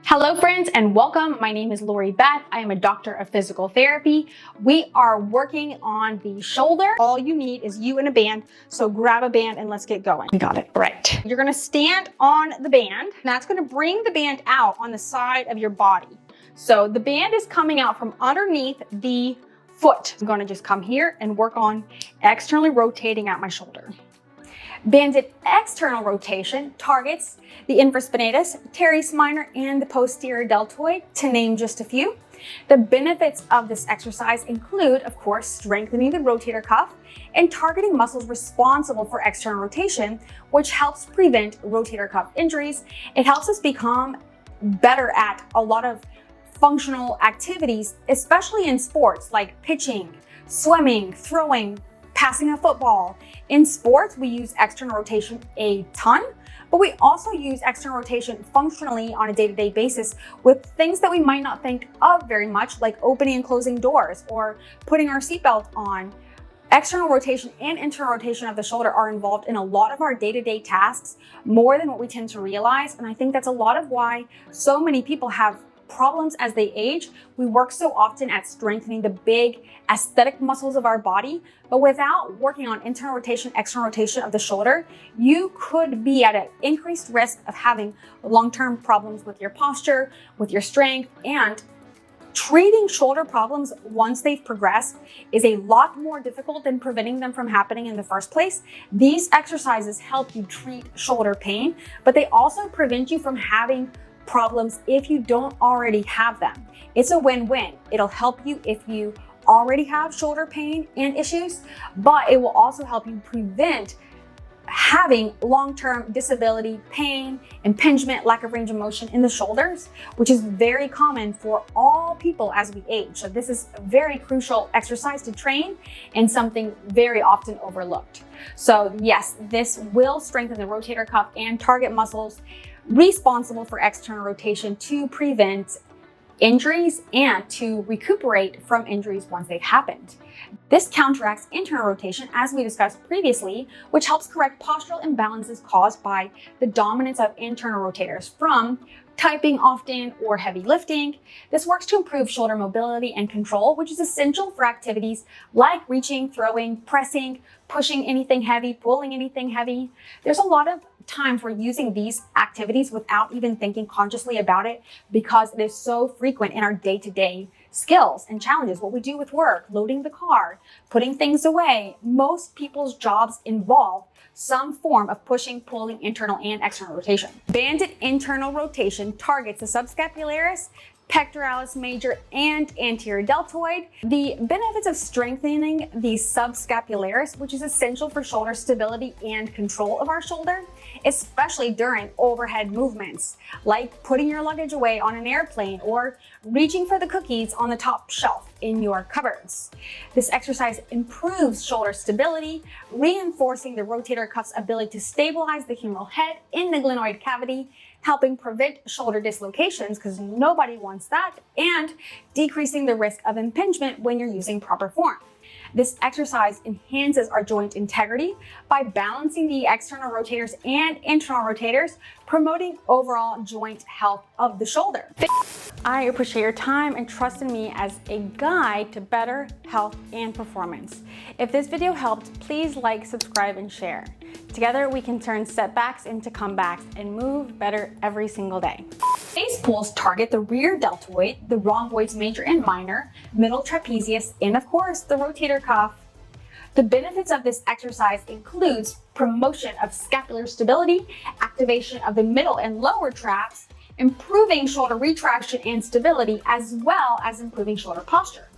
Hello friends and welcome. My name is Beth. I am a doctor of physical therapy. We are working on the shoulder. All you need is you and a band. So grab a band and let's get going. We got it. Right. You're gonna stand on the band. That's gonna bring the band out on the side of your body. So the band is coming out from underneath the foot. I'm gonna just come here and work on externally rotating out my shoulder. Banded external rotation targets the infraspinatus, teres minor, and the posterior deltoid, to name just a few. The benefits of this exercise include, of course, strengthening the rotator cuff and targeting muscles responsible for external rotation, which helps prevent rotator cuff injuries. It helps us become better at a lot of functional activities, especially in sports like pitching, swimming, throwing, passing a football. In sports, we use external rotation a ton, but we also use external rotation functionally on a day-to-day basis with things that we might not think of very much, like opening and closing doors or putting our seatbelt on. External rotation and internal rotation of the shoulder are involved in a lot of our day-to-day tasks, more than what we tend to realize. And I think that's a lot of why so many people have problems as they age. We work so often at strengthening the big aesthetic muscles of our body, but without working on internal rotation, external rotation of the shoulder, you could be at an increased risk of having long-term problems with your posture, with your strength, and treating shoulder problems once they've progressed is a lot more difficult than preventing them from happening in the first place. These exercises help you treat shoulder pain, but they also prevent you from having problems if you don't already have them. It's a win-win. It'll help you if you already have shoulder pain and issues, but it will also help you prevent having long-term disability, pain, impingement, lack of range of motion in the shoulders, which is very common for all people as we age. So this is a very crucial exercise to train and something very often overlooked. So yes, this will strengthen the rotator cuff and target muscles responsible for external rotation to prevent injuries and to recuperate from injuries once they've happened. This counteracts internal rotation, as we discussed previously, which helps correct postural imbalances caused by the dominance of internal rotators from typing often or heavy lifting. This works to improve shoulder mobility and control, which is essential for activities like reaching, throwing, pressing, pushing anything heavy, pulling anything heavy. There's a lot of times we're using these activities without even thinking consciously about it because it is so frequent in our day-to-day skills and challenges. What we do with work, loading the car, putting things away. Most people's jobs involve some form of pushing, pulling, internal and external rotation. Banded internal rotation targets the subscapularis, pectoralis major, and anterior deltoid. The benefits of strengthening the subscapularis, which is essential for shoulder stability and control of our shoulder, especially during overhead movements, like putting your luggage away on an airplane or reaching for the cookies on the top shelf in your cupboards. This exercise improves shoulder stability, reinforcing the rotator cuff's ability to stabilize the humeral head in the glenoid cavity, helping prevent shoulder dislocations, because nobody wants that, and decreasing the risk of impingement when you're using proper form. This exercise enhances our joint integrity by balancing the external rotators and internal rotators, promoting overall joint health of the shoulder. I appreciate your time and trust in me as a guide to better health and performance. If this video helped, please like, subscribe, and share. Together, we can turn setbacks into comebacks and move better every single day. Face pulls target the rear deltoid, the rhomboids major and minor, middle trapezius, and of course, the rotator cuff. The benefits of this exercise includes promotion of scapular stability, activation of the middle and lower traps, improving shoulder retraction and stability, as well as improving shoulder posture.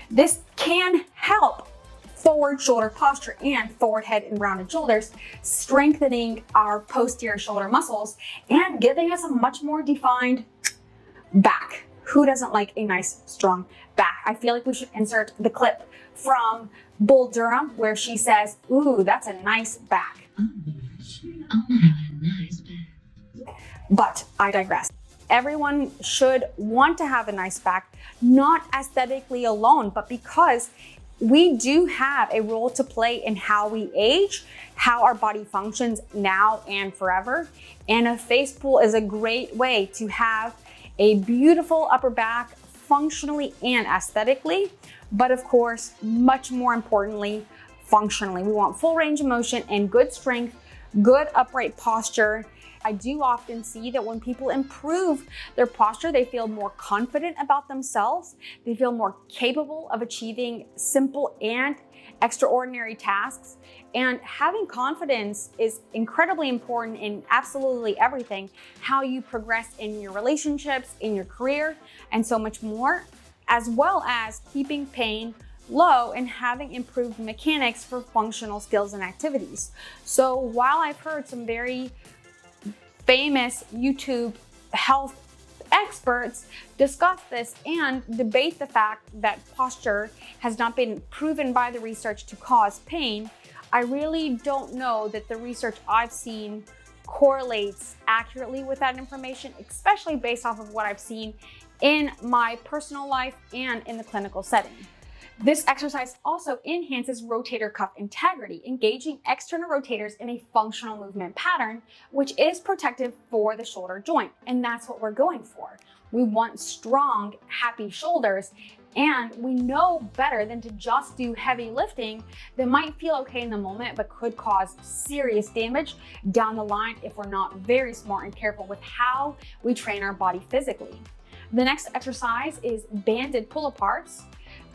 This can help forward shoulder posture and forward head and rounded shoulders, strengthening our posterior shoulder muscles and giving us a much more defined back. Who doesn't like a nice, strong back? I feel like we should insert the clip from Bull Durham where she says, "Ooh, that's a nice back." Oh, I have a nice back. But I digress. Everyone should want to have a nice back, not aesthetically alone, but because we do have a role to play in how we age, how our body functions now and forever. And a face pull is a great way to have a beautiful upper back functionally and aesthetically, but of course, much more importantly, functionally. We want full range of motion and good strength, good upright posture. I do often see that when people improve their posture, they feel more confident about themselves. They feel more capable of achieving simple and extraordinary tasks. And having confidence is incredibly important in absolutely everything, how you progress in your relationships, in your career, and so much more, as well as keeping pain low and having improved mechanics for functional skills and activities. So while I've heard some very famous YouTube health experts discuss this and debate the fact that posture has not been proven by the research to cause pain, I really don't know that the research I've seen correlates accurately with that information, especially based off of what I've seen in my personal life and in the clinical setting. This exercise also enhances rotator cuff integrity, engaging external rotators in a functional movement pattern, which is protective for the shoulder joint. And that's what we're going for. We want strong, happy shoulders. And we know better than to just do heavy lifting that might feel okay in the moment, but could cause serious damage down the line if we're not very smart and careful with how we train our body physically. The next exercise is banded pull-aparts.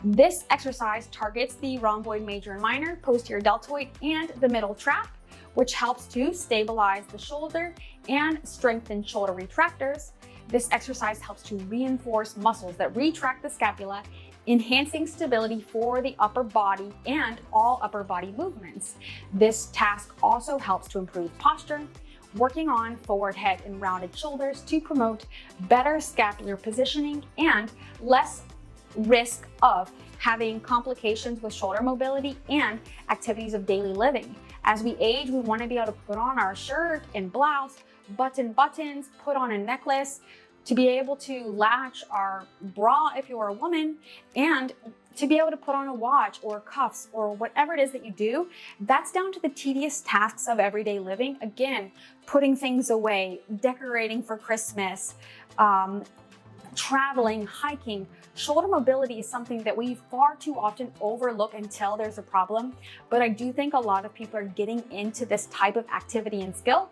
This exercise targets the rhomboid major and minor, posterior deltoid, and the middle trap, which helps to stabilize the shoulder and strengthen shoulder retractors. This exercise helps to reinforce muscles that retract the scapula, enhancing stability for the upper body and all upper body movements. This task also helps to improve posture, working on forward head and rounded shoulders to promote better scapular positioning and less risk of having complications with shoulder mobility and activities of daily living. As we age, we want to be able to put on our shirt and blouse, button buttons, put on a necklace, to be able to latch our bra if you're a woman, and to be able to put on a watch or cuffs or whatever it is that you do. That's down to the tedious tasks of everyday living. Again, putting things away, decorating for Christmas, traveling, hiking. Shoulder mobility is something that we far too often overlook until there's a problem. But I do think a lot of people are getting into this type of activity and skill.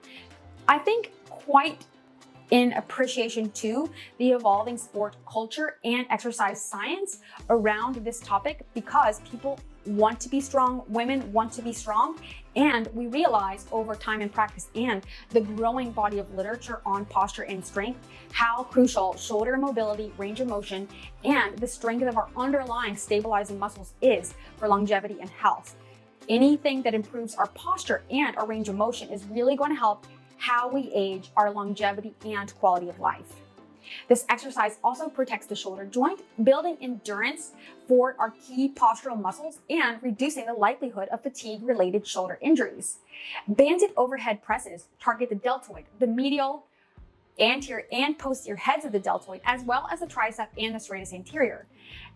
I think quite in appreciation to the evolving sport culture and exercise science around this topic, because people want to be strong, women want to be strong, and we realize over time and practice and the growing body of literature on posture and strength, how crucial shoulder mobility, range of motion, and the strength of our underlying stabilizing muscles is for longevity and health. Anything that improves our posture and our range of motion is really going to help how we age, our longevity and quality of life. This exercise also protects the shoulder joint, building endurance for our key postural muscles and reducing the likelihood of fatigue-related shoulder injuries. Banded overhead presses target the deltoid, the medial, anterior, and posterior heads of the deltoid, as well as the tricep and the serratus anterior.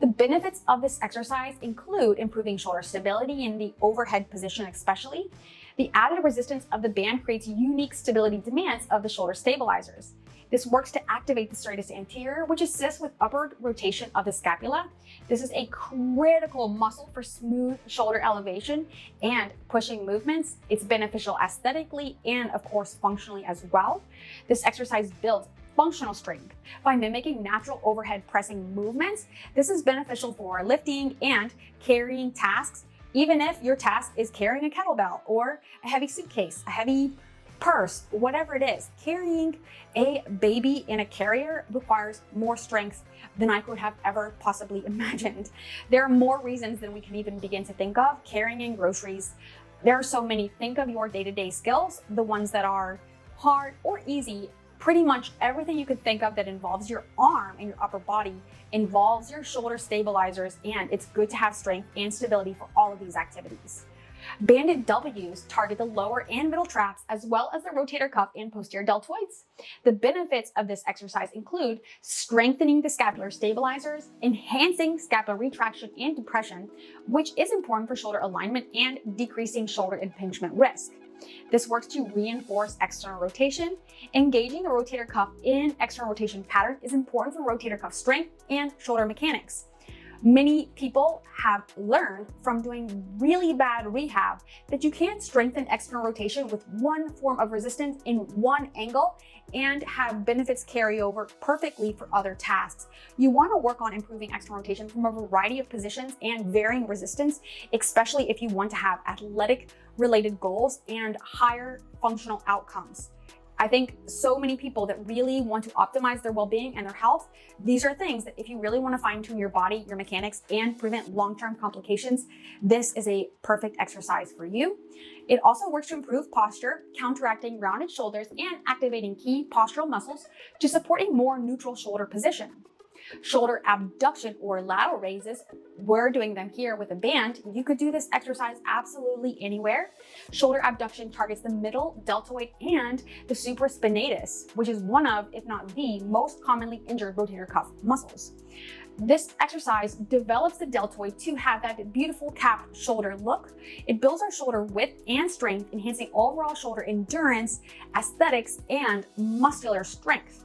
The benefits of this exercise include improving shoulder stability in the overhead position especially. The added resistance of the band creates unique stability demands of the shoulder stabilizers. This works to activate the serratus anterior, which assists with upward rotation of the scapula. This is a critical muscle for smooth shoulder elevation and pushing movements. It's beneficial aesthetically and, of course, functionally as well. This exercise builds functional strength by mimicking natural overhead pressing movements. This is beneficial for lifting and carrying tasks, even if your task is carrying a kettlebell or a heavy suitcase, a heavy purse, whatever it is. Carrying a baby in a carrier requires more strength than I could have ever possibly imagined. There are more reasons than we can even begin to think of. Carrying in groceries, there are so many. Think of your day-to-day skills, the ones that are hard or easy. Pretty much everything you could think of that involves your arm and your upper body involves your shoulder stabilizers, and it's good to have strength and stability for all of these activities. Banded W's target the lower and middle traps, as well as the rotator cuff and posterior deltoids. The benefits of this exercise include strengthening the scapular stabilizers, enhancing scapular retraction and depression, which is important for shoulder alignment, and decreasing shoulder impingement risk. This works to reinforce external rotation. Engaging the rotator cuff in external rotation pattern is important for rotator cuff strength and shoulder mechanics. Many people have learned from doing really bad rehab that you can't strengthen external rotation with one form of resistance in one angle and have benefits carry over perfectly for other tasks. You want to work on improving external rotation from a variety of positions and varying resistance, especially if you want to have athletic related goals and higher functional outcomes. I think so many people that really want to optimize their well-being and their health, these are things that if you really want to fine-tune your body, your mechanics, and prevent long-term complications, this is a perfect exercise for you. It also works to improve posture, counteracting rounded shoulders and activating key postural muscles to support a more neutral shoulder position. Shoulder abduction or lateral raises, we're doing them here with a band. You could do this exercise absolutely anywhere. Shoulder abduction targets the middle deltoid and the supraspinatus, which is one of, if not the most commonly injured rotator cuff muscles. This exercise develops the deltoid to have that beautiful capped shoulder look. It builds our shoulder width and strength, enhancing overall shoulder endurance, aesthetics, and muscular strength.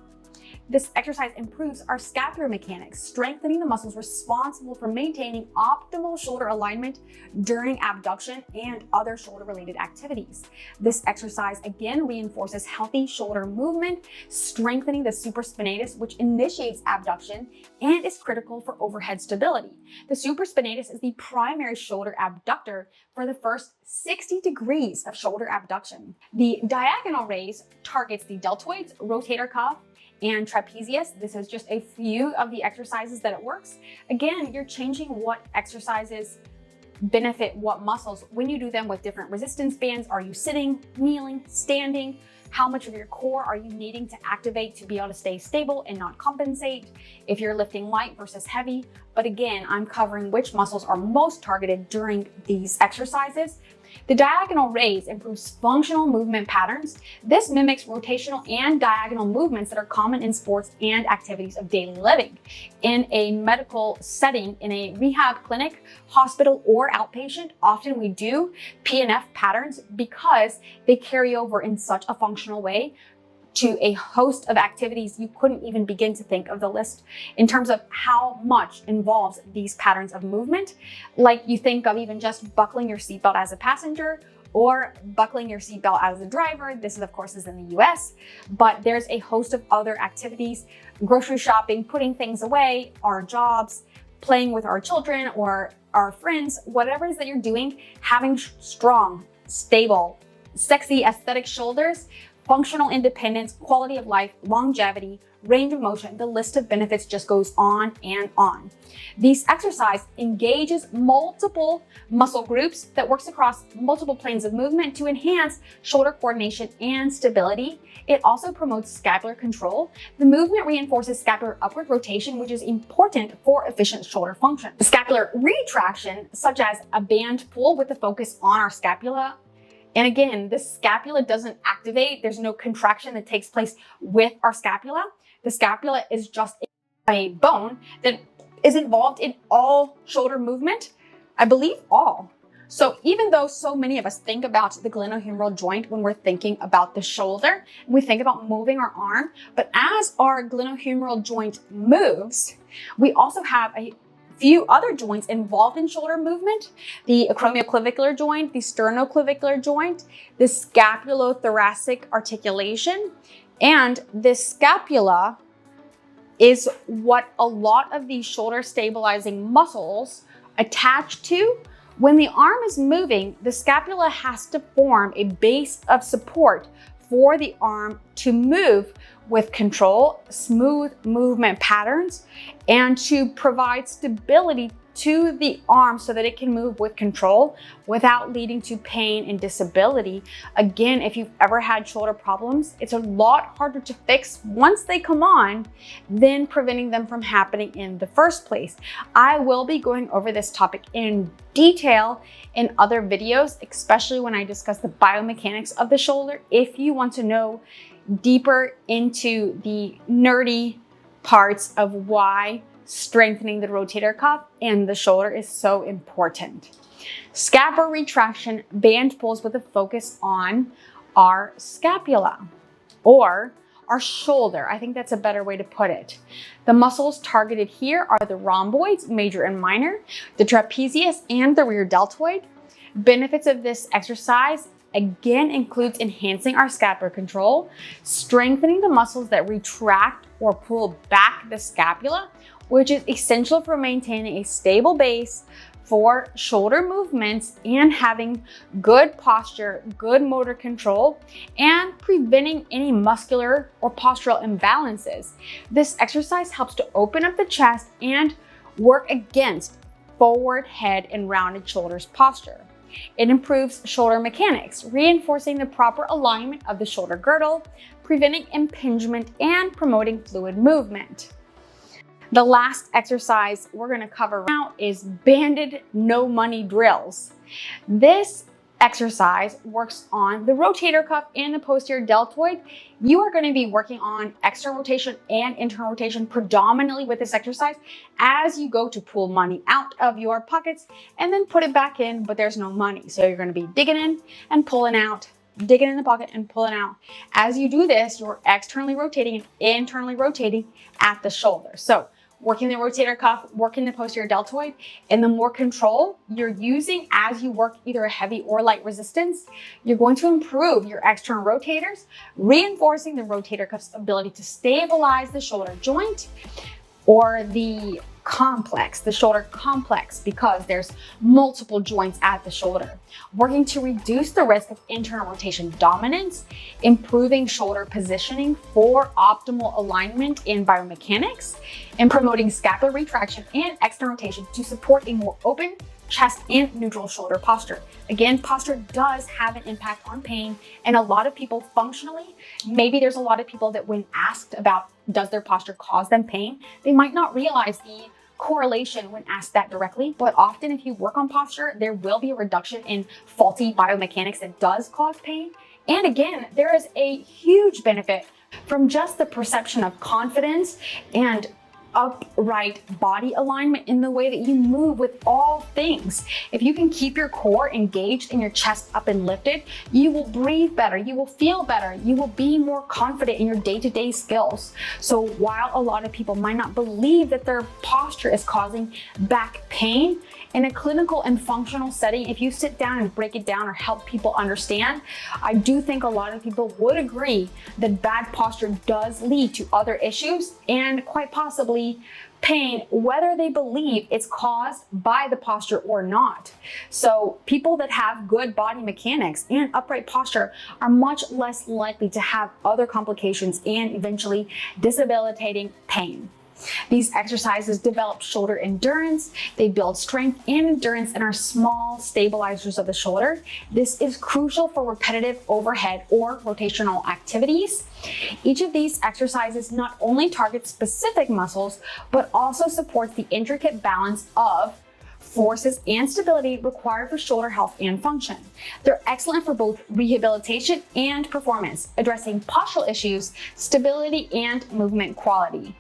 This exercise improves our scapular mechanics, strengthening the muscles responsible for maintaining optimal shoulder alignment during abduction and other shoulder-related activities. This exercise again reinforces healthy shoulder movement, strengthening the supraspinatus, which initiates abduction and is critical for overhead stability. The supraspinatus is the primary shoulder abductor for the first 60 degrees of shoulder abduction. The diagonal raise targets the deltoids, rotator cuff, and trapezius. This is just a few of the exercises that it works. Again, you're changing what exercises benefit what muscles when you do them with different resistance bands. Are you sitting, kneeling, standing? How much of your core are you needing to activate to be able to stay stable and not compensate? If you're lifting light versus heavy. But again, I'm covering which muscles are most targeted during these exercises. The diagonal raise improves functional movement patterns. This mimics rotational and diagonal movements that are common in sports and activities of daily living. In a medical setting, in a rehab clinic, hospital, or outpatient, often we do P&F patterns because they carry over in such a functional way to a host of activities you couldn't even begin to think of the list in terms of how much involves these patterns of movement. Like you think of even just buckling your seatbelt as a passenger or buckling your seatbelt as a driver. This is of course is in the US, but there's a host of other activities, grocery shopping, putting things away, our jobs, playing with our children or our friends, whatever it is that you're doing, having strong, stable, sexy, aesthetic shoulders, functional independence, quality of life, longevity, range of motion, the list of benefits just goes on and on. This exercise engages multiple muscle groups that works across multiple planes of movement to enhance shoulder coordination and stability. It also promotes scapular control. The movement reinforces scapular upward rotation, which is important for efficient shoulder function. Scapular retraction, such as a band pull with the focus on our scapula. And again, the scapula doesn't activate. There's no contraction that takes place with our scapula. The scapula is just a bone that is involved in all shoulder movement. I believe all. So even though so many of us think about the glenohumeral joint when we're thinking about the shoulder, we think about moving our arm, but as our glenohumeral joint moves, we also have a few other joints involved in shoulder movement: the acromioclavicular joint, the sternoclavicular joint, the scapulothoracic articulation. And this scapula is what a lot of these shoulder stabilizing muscles attach to. When the arm is moving, the scapula has to form a base of support for the arm to move with control, smooth movement patterns, and to provide stability to the arm so that it can move with control without leading to pain and disability. Again, if you've ever had shoulder problems, it's a lot harder to fix once they come on than preventing them from happening in the first place. I will be going over this topic in detail in other videos, especially when I discuss the biomechanics of the shoulder. If you want to know deeper into the nerdy parts of why strengthening the rotator cuff and the shoulder is so important. Scapular retraction, band pulls with a focus on our scapula or our shoulder. I think that's a better way to put it. The muscles targeted here are the rhomboids, major and minor, the trapezius, and the rear deltoid. Benefits of this exercise again includes enhancing our scapular control, strengthening the muscles that retract or pull back the scapula, which is essential for maintaining a stable base for shoulder movements and having good posture, good motor control, and preventing any muscular or postural imbalances. This exercise helps to open up the chest and work against forward head and rounded shoulders posture. It improves shoulder mechanics, reinforcing the proper alignment of the shoulder girdle, preventing impingement, and promoting fluid movement. The last exercise we're going to cover now is banded no money drills. This exercise works on the rotator cuff and the posterior deltoid. You are going to be working on external rotation and internal rotation predominantly with this exercise as you go to pull money out of your pockets and then put it back in, but there's no money. So you're going to be digging in and pulling out, digging in the pocket and pulling out. As you do this, you're externally rotating and internally rotating at the shoulder. So working the rotator cuff, working the posterior deltoid, and the more control you're using as you work either a heavy or light resistance, you're going to improve your external rotators, reinforcing the rotator cuff's ability to stabilize the shoulder joint or the shoulder complex, because there's multiple joints at the shoulder. Working to reduce the risk of internal rotation dominance, improving shoulder positioning for optimal alignment in biomechanics, and promoting scapular retraction and external rotation to support a more open chest and neutral shoulder posture. Again, posture does have an impact on pain, and a lot of people functionally, maybe there's a lot of people that when asked about does their posture cause them pain, they might not realize the correlation when asked that directly, but often if you work on posture, there will be a reduction in faulty biomechanics that does cause pain. And again, there is a huge benefit from just the perception of confidence and upright body alignment in the way that you move with all things. If you can keep your core engaged and your chest up and lifted, you will breathe better, you will feel better, you will be more confident in your day-to-day skills. So while a lot of people might not believe that their posture is causing back pain, in a clinical and functional setting, if you sit down and break it down or help people understand, I do think a lot of people would agree that bad posture does lead to other issues and quite possibly pain, whether they believe it's caused by the posture or not. So people that have good body mechanics and upright posture are much less likely to have other complications and eventually debilitating pain. These exercises develop shoulder endurance, they build strength and endurance and are small stabilizers of the shoulder. This is crucial for repetitive overhead or rotational activities. Each of these exercises not only targets specific muscles, but also supports the intricate balance of forces and stability required for shoulder health and function. They're excellent for both rehabilitation and performance, addressing postural issues, stability, and movement quality.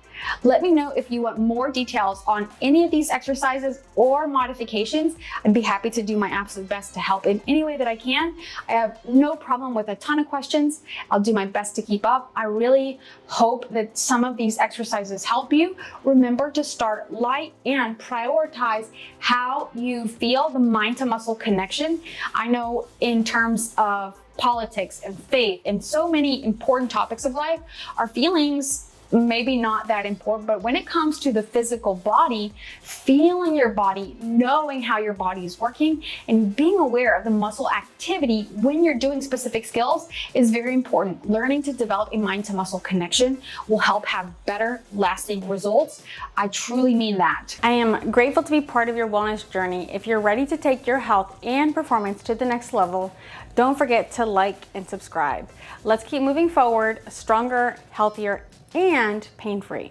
Let me know if you want more details on any of these exercises or modifications. I'd be happy to do my absolute best to help in any way that I can. I have no problem with a ton of questions. I'll do my best to keep up. I really hope that some of these exercises help you. Remember to start light and prioritize how you feel, the mind to muscle connection. I know in terms of politics and faith and so many important topics of life, our feelings maybe not that important, but when it comes to the physical body, feeling your body, knowing how your body is working, and being aware of the muscle activity when you're doing specific skills is very important. Learning to develop a mind to muscle connection will help have better lasting results. I truly mean that. I am grateful to be part of your wellness journey. If you're ready to take your health and performance to the next level, don't forget to like and subscribe. Let's keep moving forward, stronger, healthier, and pain-free.